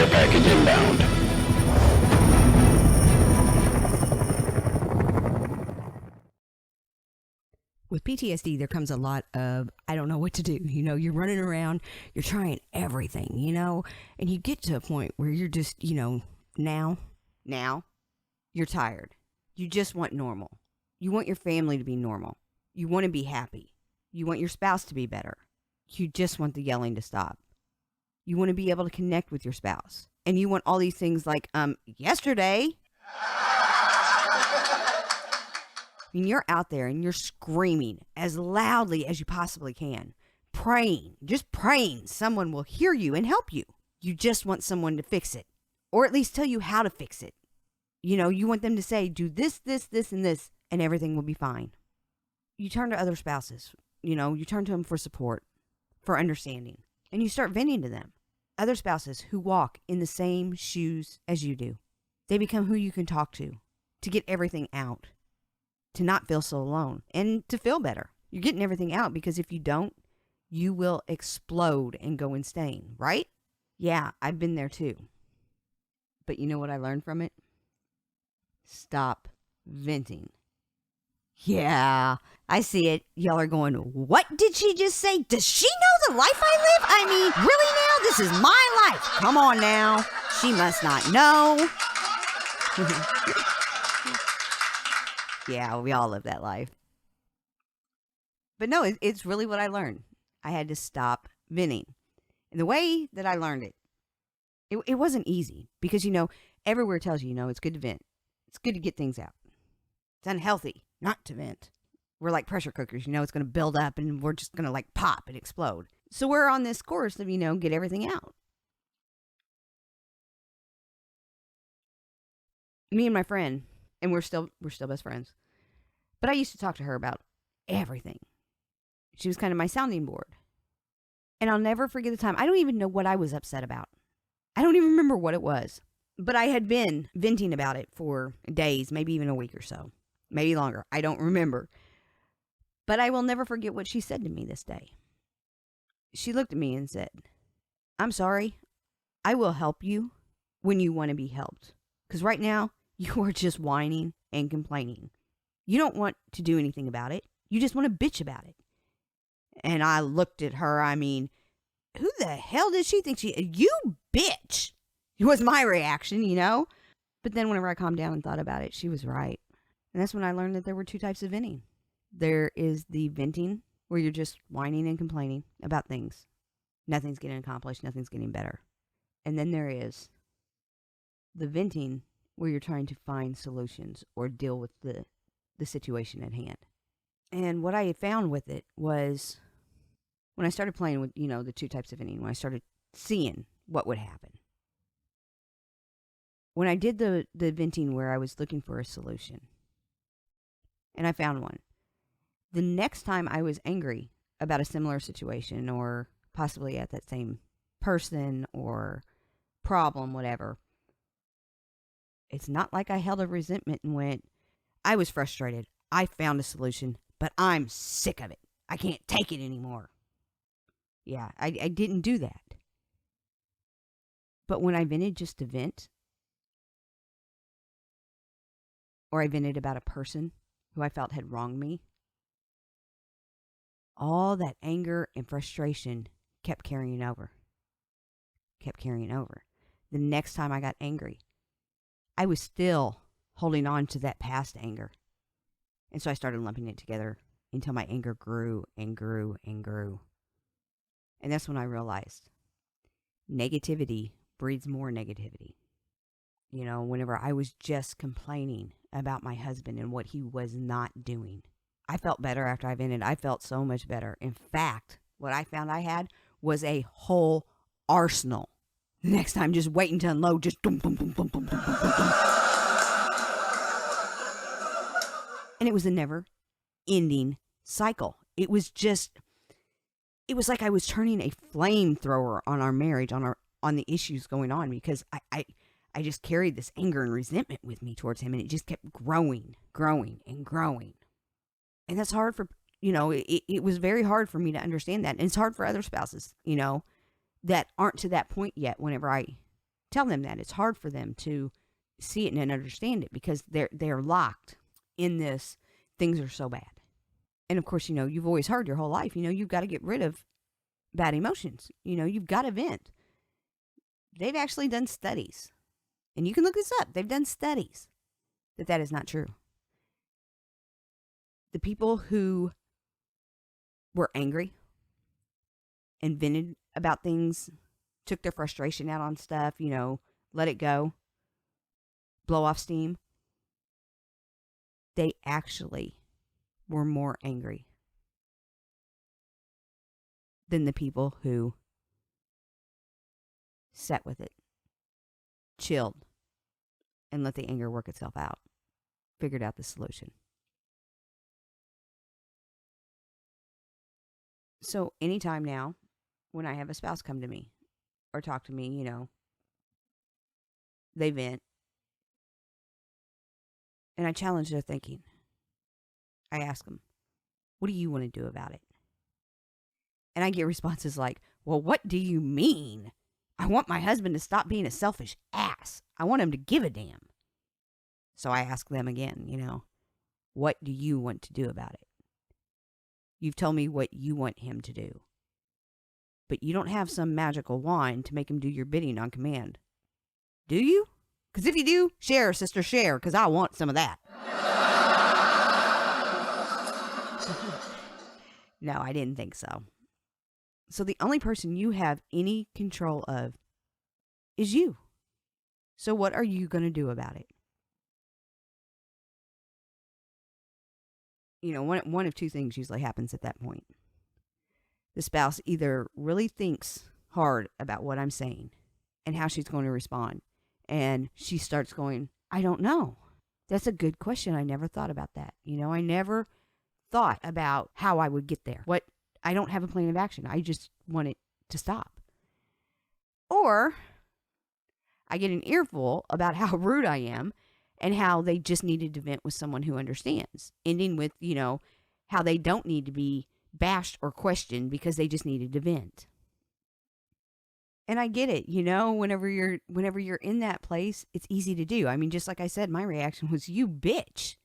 Care package inbound. With PTSD, there comes a lot of, I don't know what to do. You're running around, you're trying everything, and you get to a point where you're just, now, you're tired. You just want normal. You want your family to be normal. You want to be happy. You want your spouse to be better. You just want the yelling to stop. You want to be able to connect with your spouse. And you want all these things like, yesterday. You're out there and you're screaming as loudly as you possibly can, praying, just praying someone will hear you and help you. You just want someone to fix it, or at least tell you how to fix it. You want them to say, do this, and this, and everything will be fine. You turn to other spouses, you turn to them for support, for understanding, and you start venting to them. Other spouses who walk in the same shoes as you do. They become who you can talk to get everything out. To not feel so alone and to feel better. You're getting everything out, because if you don't, you will explode and go insane, right? Yeah, I've been there too. But you know what I learned from it? Stop venting. Yeah, I see it. Y'all are going, what did she just say? Does she know the life I live? I mean, really now? This is my life. Come on now. She must not know. Yeah, we all live that life. But no, it's really what I learned. I had to stop venting. And the way that I learned it wasn't easy. Because, everywhere tells you, it's good to vent. It's good to get things out. It's unhealthy not to vent. We're like pressure cookers, it's going to build up and we're just going to like pop and explode. So we're on this course of, get everything out. Me and my friend, and we're still best friends. But I used to talk to her about everything. She was kind of my sounding board. And I'll never forget the time. I don't even know what I was upset about. I don't even remember what it was. But I had been venting about it for days, maybe even a week or so. Maybe longer. I don't remember. But I will never forget what she said to me this day. She looked at me and said, I'm sorry. I will help you when you want to be helped. Because right now, you are just whining and complaining. You don't want to do anything about it. You just want to bitch about it. And I looked at her. I mean, who the hell did she think you bitch? It was my reaction, But then whenever I calmed down and thought about it, she was right. And that's when I learned that there were two types of venting. There is the venting where you're just whining and complaining about things. Nothing's getting accomplished. Nothing's getting better. And then there is the venting where you're trying to find solutions or deal with the situation at hand. And what I had found with it was when I started playing with, the two types of venting, when I started seeing what would happen. When I did the venting where I was looking for a solution, and I found one, the next time I was angry about a similar situation or possibly at that same person or problem, whatever, it's not like I held a resentment and went, I was frustrated. I found a solution, but I'm sick of it. I can't take it anymore. Yeah, I didn't do that. But when I vented just to vent, or I vented about a person who I felt had wronged me, all that anger and frustration kept carrying over. The next time I got angry, I was still holding on to that past anger. And so I started lumping it together until my anger grew and grew and grew. And that's when I realized negativity breeds more negativity. Whenever I was just complaining about my husband and what he was not doing, I felt better after I vented. I felt so much better. In fact, what I found I had was a whole arsenal. The next time, just waiting to unload, just dum, dum, dum, dum, dum, dum, dum, dum. And it was a never-ending cycle. It was like I was turning a flamethrower on our marriage, on the issues going on, because I just carried this anger and resentment with me towards him, and it just kept growing and growing. And that's hard for, it was very hard for me to understand that. And it's hard for other spouses, that aren't to that point yet whenever I tell them that. It's hard for them to see it and understand it because they're locked in this, things are so bad. And of course, you've always heard your whole life, you've got to get rid of bad emotions. You've got to vent. They've actually done studies, and you can look this up. They've done studies that is not true. The people who were angry and vented about things, took their frustration out on stuff, let it go, blow off steam, they actually were more angry than the people who sat with it, chilled, and let the anger work itself out, figured out the solution. So anytime now, when I have a spouse come to me or talk to me, they vent, and I challenge their thinking. I ask them, what do you want to do about it? And I get responses like, well, what do you mean? I want my husband to stop being a selfish ass. I want him to give a damn. So I ask them again, what do you want to do about it? You've told me what you want him to do. But you don't have some magical wand to make him do your bidding on command. Do you? Because if you do, share, sister, share, because I want some of that. No, I didn't think so. So the only person you have any control of is you. So what are you going to do about it? One of two things usually happens at that point. The spouse either really thinks hard about what I'm saying and how she's going to respond. And she starts going, I don't know. That's a good question. I never thought about that. I never thought about how I would get there. I don't have a plan of action. I just want it to stop. Or I get an earful about how rude I am and how they just needed to vent with someone who understands. Ending with, how they don't need to be bashed or questioned because they just needed to vent. And I get it, whenever you're in that place, it's easy to do. I mean, just like I said, my reaction was, you bitch.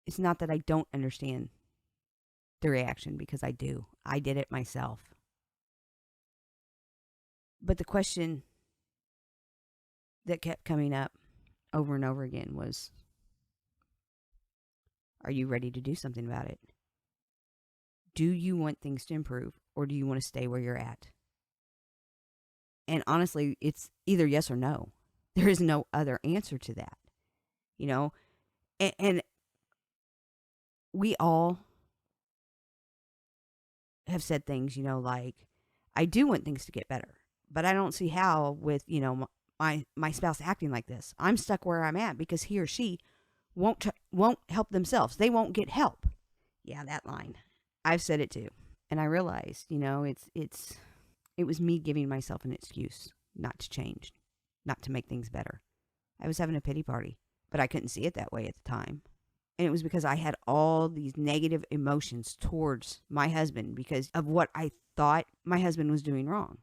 It's not that I don't understand the reaction, because I do. I did it myself. But the question that kept coming up over and over again was, are you ready to do something about it? Do you want things to improve, or do you want to stay where you're at? And honestly, it's either yes or no. There is no other answer to that. And we all have said things, like, I do want things to get better, but I don't see how with, my spouse acting like this. I'm stuck where I'm at because he or she won't help themselves. They won't get help. Yeah, that line. I've said it too. And I realized, it was me giving myself an excuse not to change, not to make things better. I was having a pity party, but I couldn't see it that way at the time. And it was because I had all these negative emotions towards my husband because of what I thought my husband was doing wrong.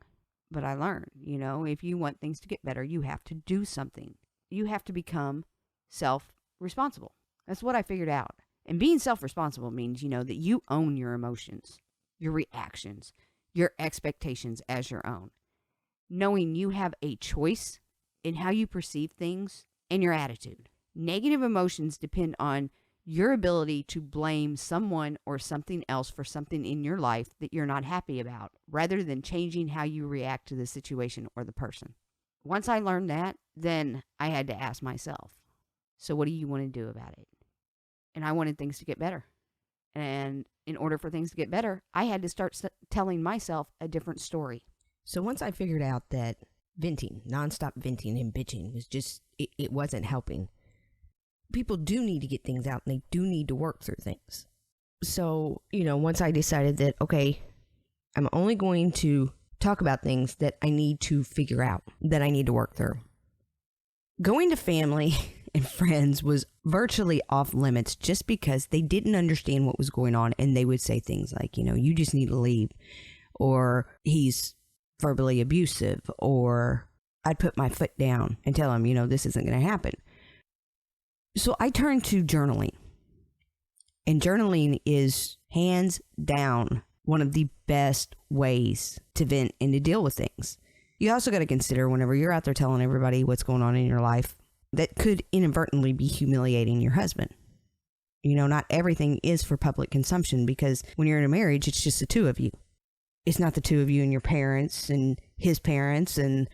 But I learned, if you want things to get better, you have to do something. You have to become self-responsible. That's what I figured out. And being self-responsible means, that you own your emotions, your reactions, your expectations as your own. Knowing you have a choice in how you perceive things and your attitude. Negative emotions depend on your ability to blame someone or something else for something in your life that you're not happy about, rather than changing how you react to the situation or the person. Once I learned that, then I had to ask myself, so what do you want to do about it? And I wanted things to get better. And in order for things to get better, I had to start telling myself a different story. So once I figured out that venting, nonstop venting and bitching was just, it wasn't helping. People do need to get things out and they do need to work through things. So, once I decided that, okay, I'm only going to talk about things that I need to figure out, that I need to work through. Going to family and friends was virtually off limits just because they didn't understand what was going on, and they would say things like, you just need to leave, or he's verbally abusive, or I'd put my foot down and tell him, this isn't going to happen. So I turned to journaling. And journaling is hands down one of the best ways to vent and to deal with things. You also got to consider whenever you're out there telling everybody what's going on in your life, that could inadvertently be humiliating your husband. Not everything is for public consumption, because when you're in a marriage, it's just the two of you. It's not the two of you and your parents and his parents and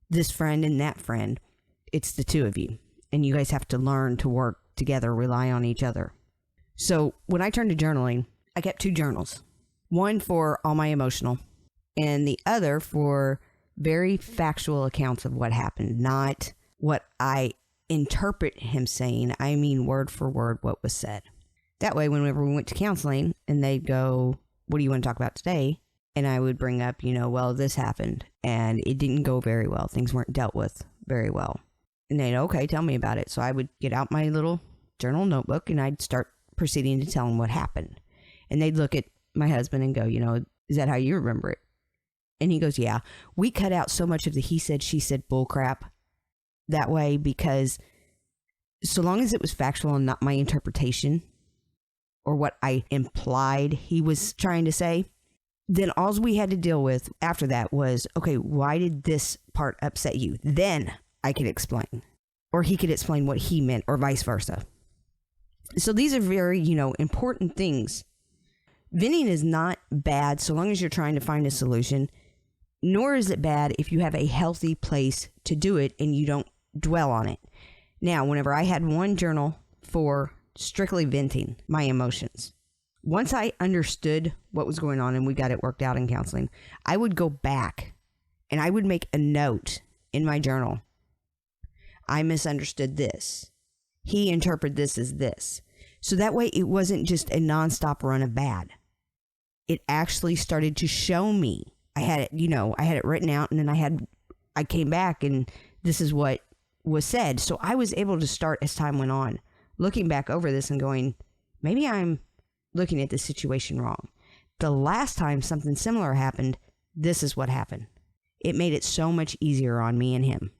this friend and that friend. It's the two of you. And you guys have to learn to work together, rely on each other. So when I turned to journaling, I kept 2 journals. One for all my emotional, and the other for very factual accounts of what happened, not what I interpret him saying. I mean word for word what was said. That way, whenever we went to counseling and they'd go, what do you want to talk about today? And I would bring up, well, this happened and it didn't go very well. Things weren't dealt with very well. And they'd, okay, tell me about it. So I would get out my little journal notebook and I'd start proceeding to tell them what happened. And they'd look at my husband and go, is that how you remember it? And he goes, yeah. We cut out so much of the he said, she said bull crap that way, because so long as it was factual and not my interpretation or what I implied he was trying to say, then all we had to deal with after that was, okay, why did this part upset you? Then I could explain, or he could explain what he meant, or vice versa. So these are very, important things. Venting is not bad so long as you're trying to find a solution, nor is it bad if you have a healthy place to do it and you don't dwell on it. Now, whenever I had one journal for strictly venting my emotions, once I understood what was going on and we got it worked out in counseling, I would go back and I would make a note in my journal. I misunderstood this. He interpreted this as this. So that way it wasn't just a nonstop run of bad. It actually started to show me. I had it, I had it written out, and then I came back and this is what was said. So I was able to start, as time went on, looking back over this and going, maybe I'm looking at this situation wrong. The last time something similar happened, this is what happened. It made it so much easier on me and him.